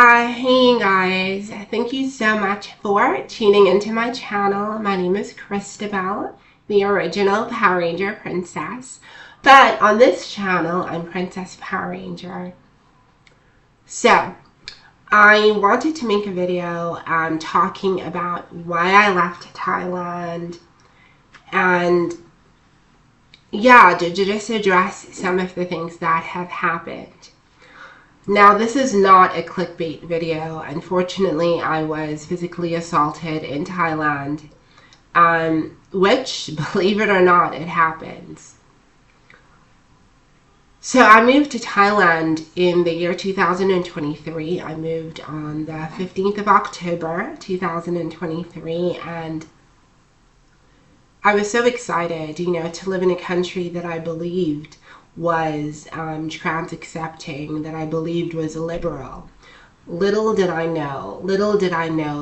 Hey guys, thank you so much for tuning into my channel. My name is Christabel, the original Power Ranger princess. But on this channel, I'm Princess Power Ranger. So, I wanted to make a video talking about why I left Thailand and to just address some of the things that have happened. Now, this is not a clickbait video. Unfortunately, I was physically assaulted in Thailand, which, believe it or not, it happens. So I moved to Thailand in the year 2023. I moved on the 15th of October, 2023, and I was so excited, to live in a country that I believed was trans accepting, that I believed was liberal. Little did I know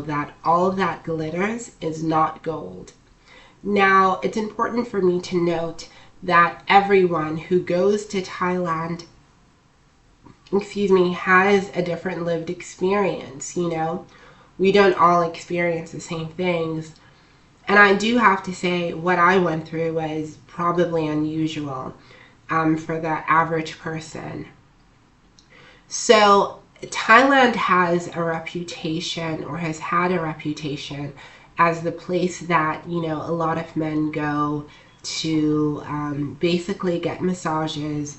that all of that glitters is not gold. Now, it's important for me to note that everyone who goes to Thailand, has a different lived experience, We don't all experience the same things. And I do have to say, what I went through was probably unusual. For the average person. So Thailand has a reputation, or has had a reputation, as the place that, a lot of men go to basically get massages,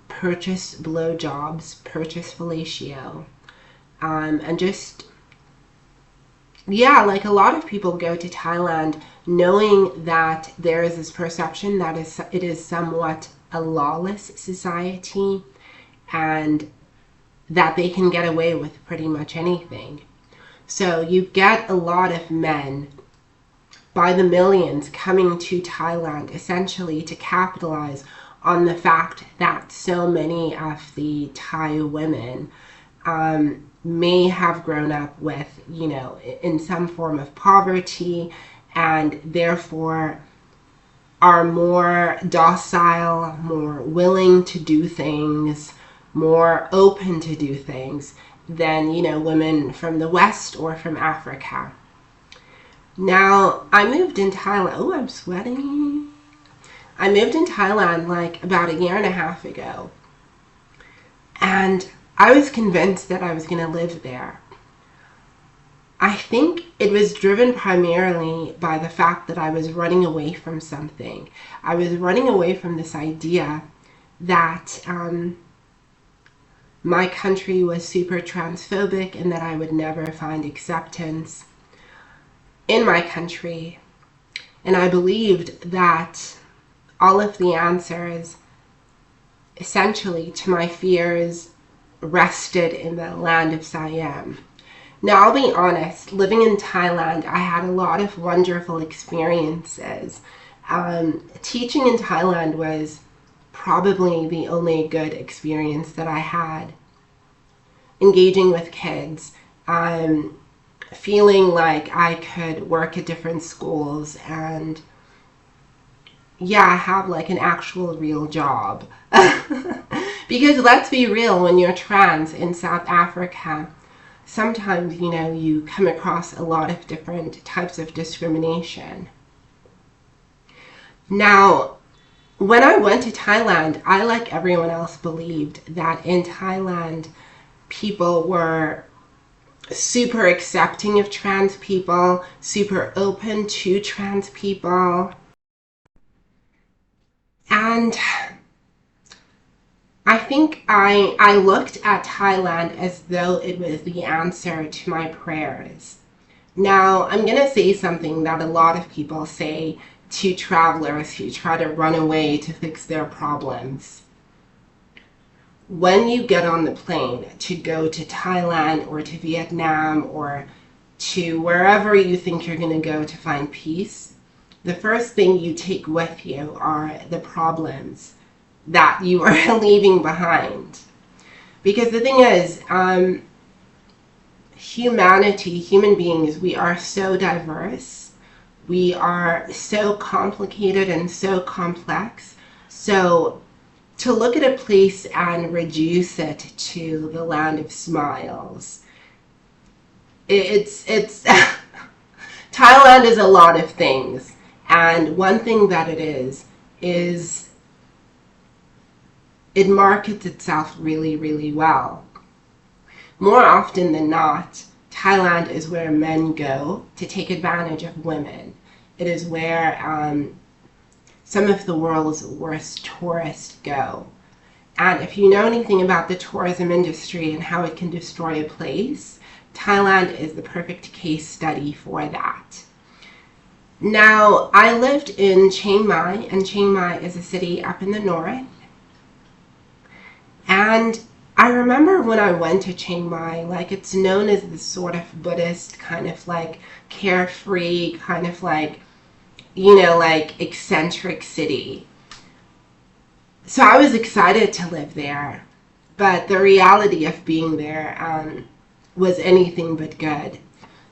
purchase blowjobs, purchase fellatio, and just, like a lot of people go to Thailand knowing that there is this perception that it is somewhat a lawless society and that they can get away with pretty much anything. So you get a lot of men by the millions coming to Thailand essentially to capitalize on the fact that so many of the Thai women may have grown up with, in some form of poverty, and therefore are more docile, more willing to do things, more open to do things than, women from the West or from Africa. Now, I moved in Thailand. Oh, I'm sweating. I moved in Thailand like about a year and a half ago. And I was convinced that I was going to live there. I think it was driven primarily by the fact that I was running away from something. I was running away from this idea that my country was super transphobic and that I would never find acceptance in my country. And I believed that all of the answers, essentially, to my fears rested in the land of Siam. Now, I'll be honest, living in Thailand, I had a lot of wonderful experiences. Teaching in Thailand was probably the only good experience that I had. Engaging with kids, feeling like I could work at different schools and, have like an actual real job. Because let's be real, when you're trans in South Africa, sometimes, you come across a lot of different types of discrimination. Now, when I went to Thailand, I, like everyone else, believed that in Thailand, people were super accepting of trans people, super open to trans people. And I think I looked at Thailand as though it was the answer to my prayers. Now, I'm going to say something that a lot of people say to travelers who try to run away to fix their problems. When you get on the plane to go to Thailand or to Vietnam or to wherever you think you're going to go to find peace, the first thing you take with you are the problems that you are leaving behind. Because the thing is, humanity, human beings, we are so diverse. We are so complicated and so complex. So to look at a place and reduce it to the land of smiles. It's Thailand is a lot of things, and one thing that it is it markets itself really, really well. More often than not, Thailand is where men go to take advantage of women. It is where some of the world's worst tourists go. And if you know anything about the tourism industry and how it can destroy a place, Thailand is the perfect case study for that. Now, I lived in Chiang Mai, and Chiang Mai is a city up in the north. And I remember when I went to Chiang Mai, like, it's known as this sort of Buddhist kind of like carefree, kind of like, you know, like eccentric city. So I was excited to live there, but the reality of being there was anything but good.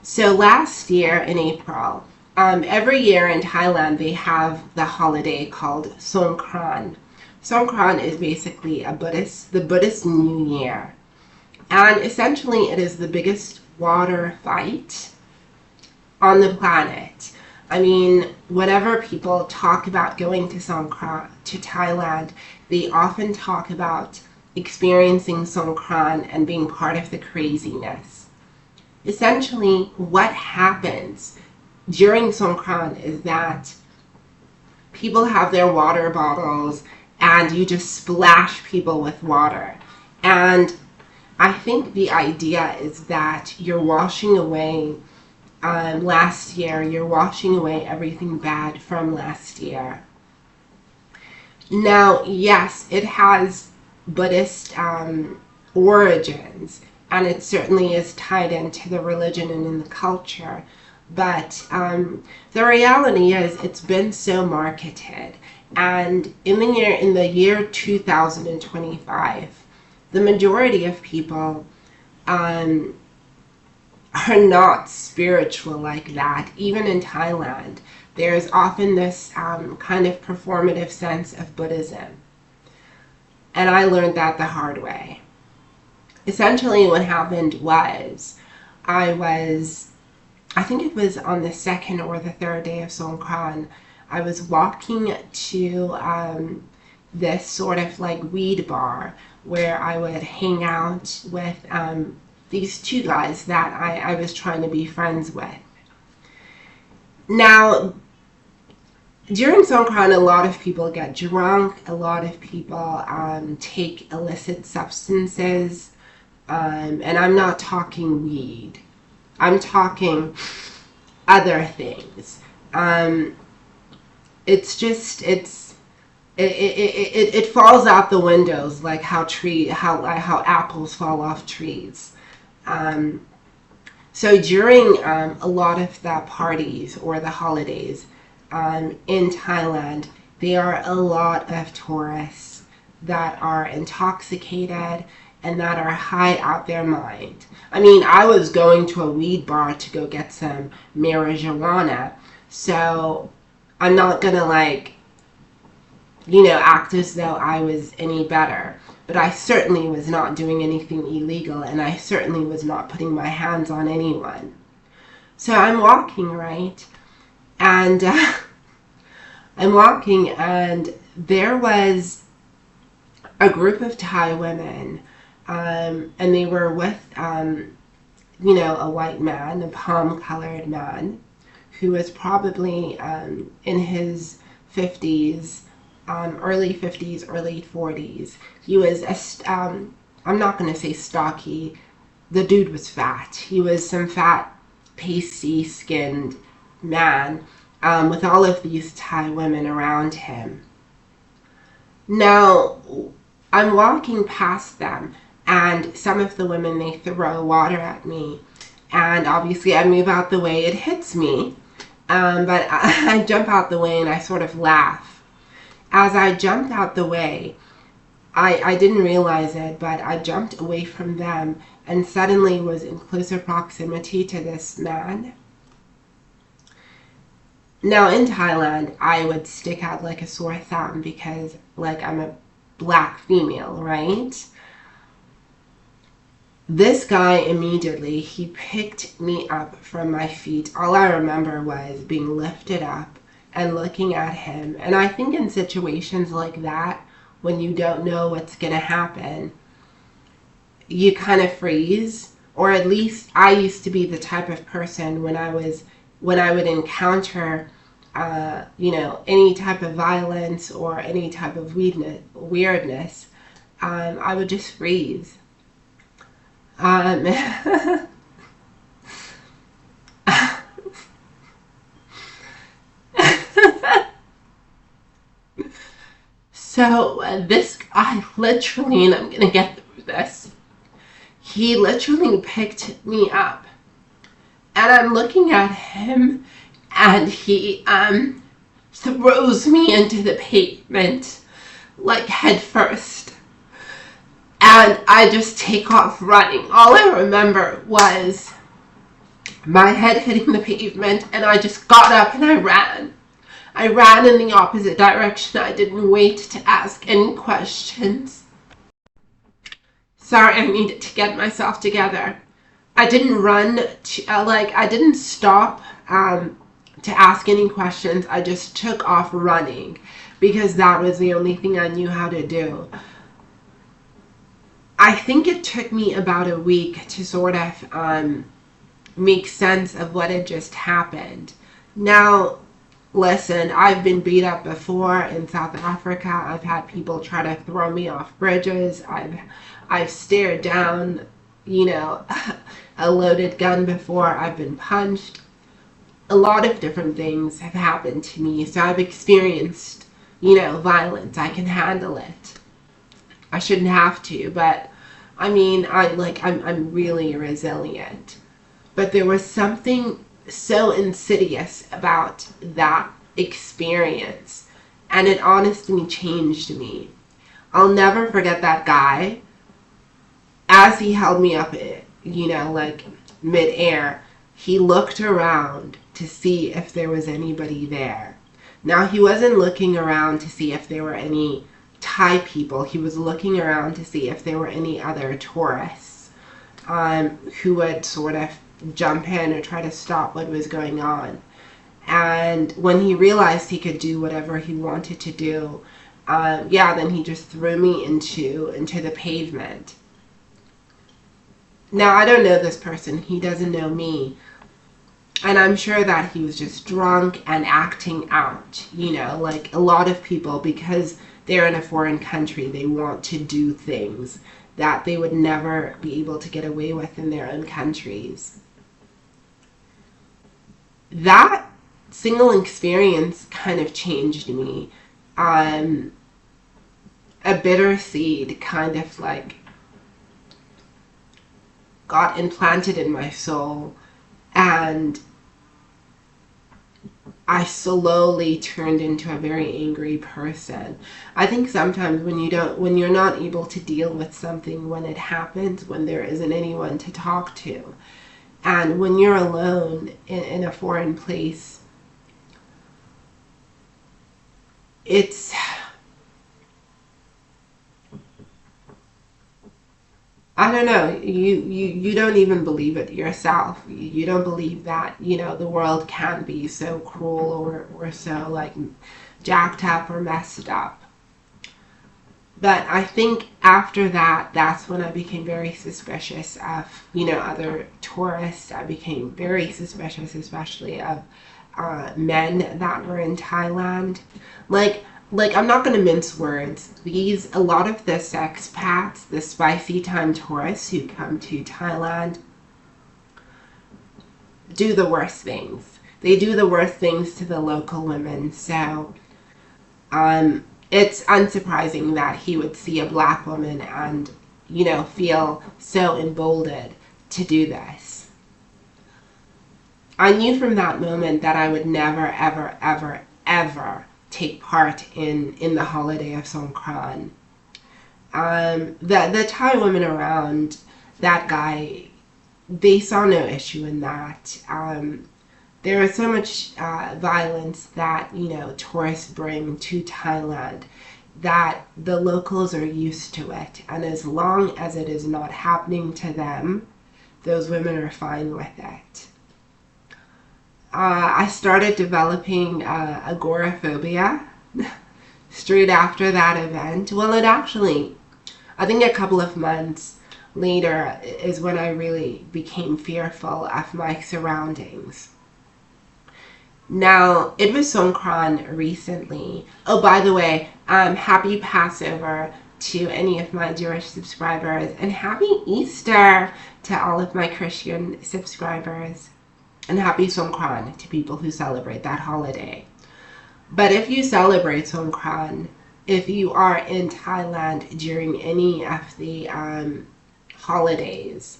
So last year in April, every year in Thailand they have the holiday called Songkran. Songkran is basically the Buddhist New Year. And essentially it is the biggest water fight on the planet. I mean, whenever people talk about going to Songkran, to Thailand, they often talk about experiencing Songkran and being part of the craziness. Essentially, what happens during Songkran is that people have their water bottles and you just splash people with water. And I think the idea is that you're washing away last year, you're washing away everything bad from last year. Now, yes, it has Buddhist origins, and it certainly is tied into the religion and in the culture, but the reality is it's been so marketed. And in the year 2025, the majority of people are not spiritual like that. Even in Thailand, there's often this kind of performative sense of Buddhism. And I learned that the hard way. Essentially what happened was, I think it was on the second or the third day of Songkran, I was walking to this sort of like weed bar where I would hang out with these two guys that I was trying to be friends with. Now, during Songkran, a lot of people get drunk, a lot of people take illicit substances, and I'm not talking weed. I'm talking other things. It's just, it falls out the windows like how apples fall off trees. So during a lot of the parties or the holidays in Thailand, there are a lot of tourists that are intoxicated and that are high out their mind. I mean, I was going to a weed bar to go get some marijuana, so I'm not gonna act as though I was any better. But I certainly was not doing anything illegal, and I certainly was not putting my hands on anyone. So I'm walking, right? And I'm walking, and there was a group of Thai women, and they were with, a white man, a palm-colored man, who was probably in his 50s, early 50s or late 40s. He was, I'm not going to say stocky, the dude was fat. He was some fat, pasty-skinned man with all of these Thai women around him. Now, I'm walking past them, and some of the women, they throw water at me. And obviously I move out the way, it hits me. But I jump out the way and I sort of laugh. As I jumped out the way, I didn't realize it, but I jumped away from them and suddenly was in closer proximity to this man. Now in Thailand, I would stick out like a sore thumb because I'm a black female, right? This guy immediately, he picked me up from my feet. All I remember was being lifted up and looking at him. And I think in situations like that, when you don't know what's going to happen, you kind of freeze. Or at least I used to be the type of person when I would encounter any type of violence or any type of weirdness, I would just freeze. Um, so this guy literally, and I'm going to get through this, he literally picked me up. And I'm looking at him, and he throws me into the pavement, like head first. And I just take off running. All I remember was my head hitting the pavement, and I just got up and I ran. I ran in the opposite direction. I didn't wait to ask any questions. Sorry, I needed to get myself together. I didn't run, I didn't stop to ask any questions. I just took off running because that was the only thing I knew how to do. I think it took me about a week to sort of make sense of what had just happened. Now, listen, I've been beat up before in South Africa. I've had people try to throw me off bridges. I've stared down, a loaded gun before. I've been punched. A lot of different things have happened to me. So I've experienced, violence. I can handle it. I shouldn't have to, but I mean, I'm really resilient. But there was something so insidious about that experience, and it honestly changed me. I'll never forget that guy. As he held me up, midair, he looked around to see if there was anybody there. Now, he wasn't looking around to see if there were any Thai people. He was looking around to see if there were any other tourists who would sort of jump in or try to stop what was going on. And when he realized he could do whatever he wanted to do, then he just threw me into the pavement. Now, I don't know this person. He doesn't know me. And I'm sure that he was just drunk and acting out. Like a lot of people, because they're in a foreign country, they want to do things that they would never be able to get away with in their own countries. That single experience kind of changed me. A bitter seed kind of got implanted in my soul, and I slowly turned into a very angry person. I think sometimes when you're not able to deal with something when it happens, when there isn't anyone to talk to, and when you're alone in a foreign place, it's, I don't know, you don't even believe it yourself. You don't believe that, the world can be so cruel or so jacked up or messed up. But I think after that, that's when I became very suspicious of, other tourists. I became very suspicious, especially of men that were in Thailand. I'm not going to mince words. A lot of the expats, the spicy time tourists who come to Thailand, do the worst things. They do the worst things to the local women. So, it's unsurprising that he would see a black woman and, feel so emboldened to do this. I knew from that moment that I would never, ever, ever, ever take part in the holiday of Songkran. The Thai women around that guy, they saw no issue in that. There is so much violence that, tourists bring to Thailand. that the locals are used to it. And as long as it is not happening to them, those women are fine with it. I started developing agoraphobia straight after that event. Well, I think a couple of months later is when I really became fearful of my surroundings. Now, it was Songkran recently. Oh, by the way, happy Passover to any of my Jewish subscribers, and happy Easter to all of my Christian subscribers, and happy Songkran to people who celebrate that holiday. But if you celebrate Songkran, if you are in Thailand during any of the holidays,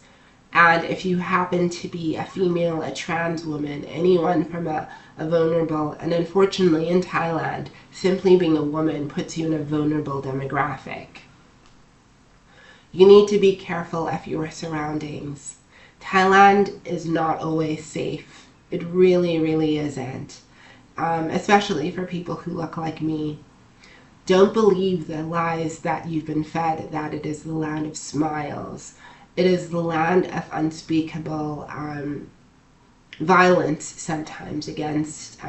and if you happen to be a female, a trans woman, anyone from a vulnerable, and unfortunately in Thailand, simply being a woman puts you in a vulnerable demographic. You need to be careful of your surroundings. Thailand is not always safe. It really, really isn't. Especially for people who look like me. Don't believe the lies that you've been fed, that it is the land of smiles. It is the land of unspeakable violence sometimes against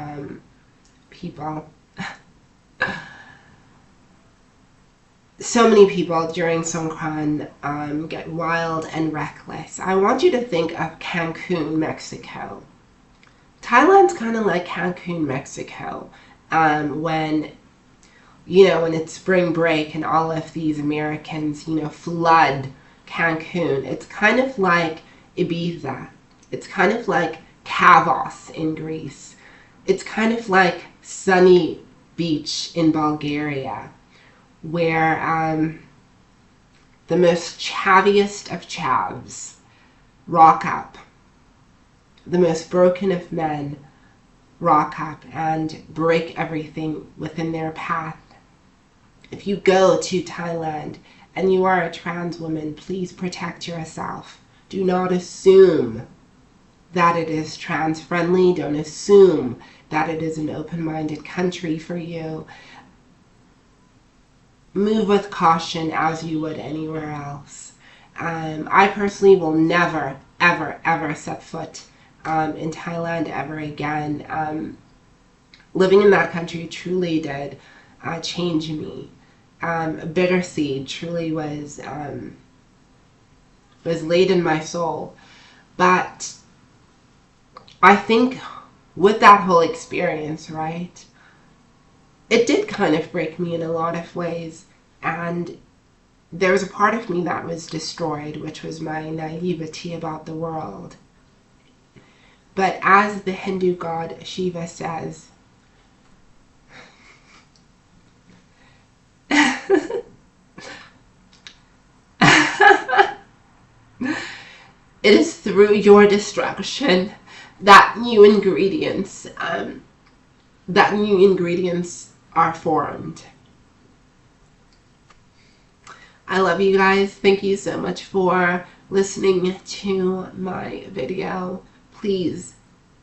people. So many people during Songkran get wild and reckless. I want you to think of Cancun, Mexico. Thailand's kind of like Cancun, Mexico, when it's spring break and all of these Americans, flood Cancun. It's kind of like Ibiza. It's kind of like Kavos in Greece. It's kind of like sunny beach in Bulgaria, where the most chaviest of chavs rock up. The most broken of men rock up and break everything within their path. If you go to Thailand and you are a trans woman, please protect yourself. Do not assume that it is trans friendly. Don't assume that it is an open-minded country for you. Move with caution as you would anywhere else. I personally will never, ever, ever set foot in Thailand ever again. Living in that country truly did change me. A bitter seed truly was laid in my soul. But I think with that whole experience, right, it did kind of break me in a lot of ways. And there was a part of me that was destroyed, which was my naivety about the world. But as the Hindu god Shiva says, it is through your destruction that new ingredients are formed. I love you guys. Thank you so much for listening to my video. Please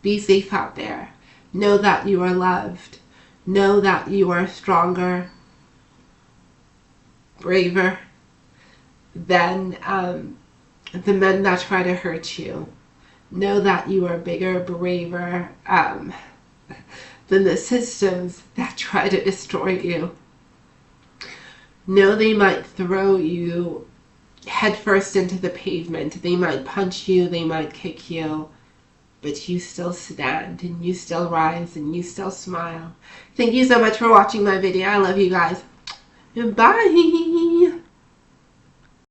be safe out there. Know that you are loved. Know that you are stronger, braver than the men that try to hurt you. Know that you are bigger, braver than the systems that try to destroy you. Know they might throw you headfirst into the pavement. They might punch you, they might kick you, but you still stand and you still rise and you still smile. Thank you so much for watching my video. I love you guys. Bye.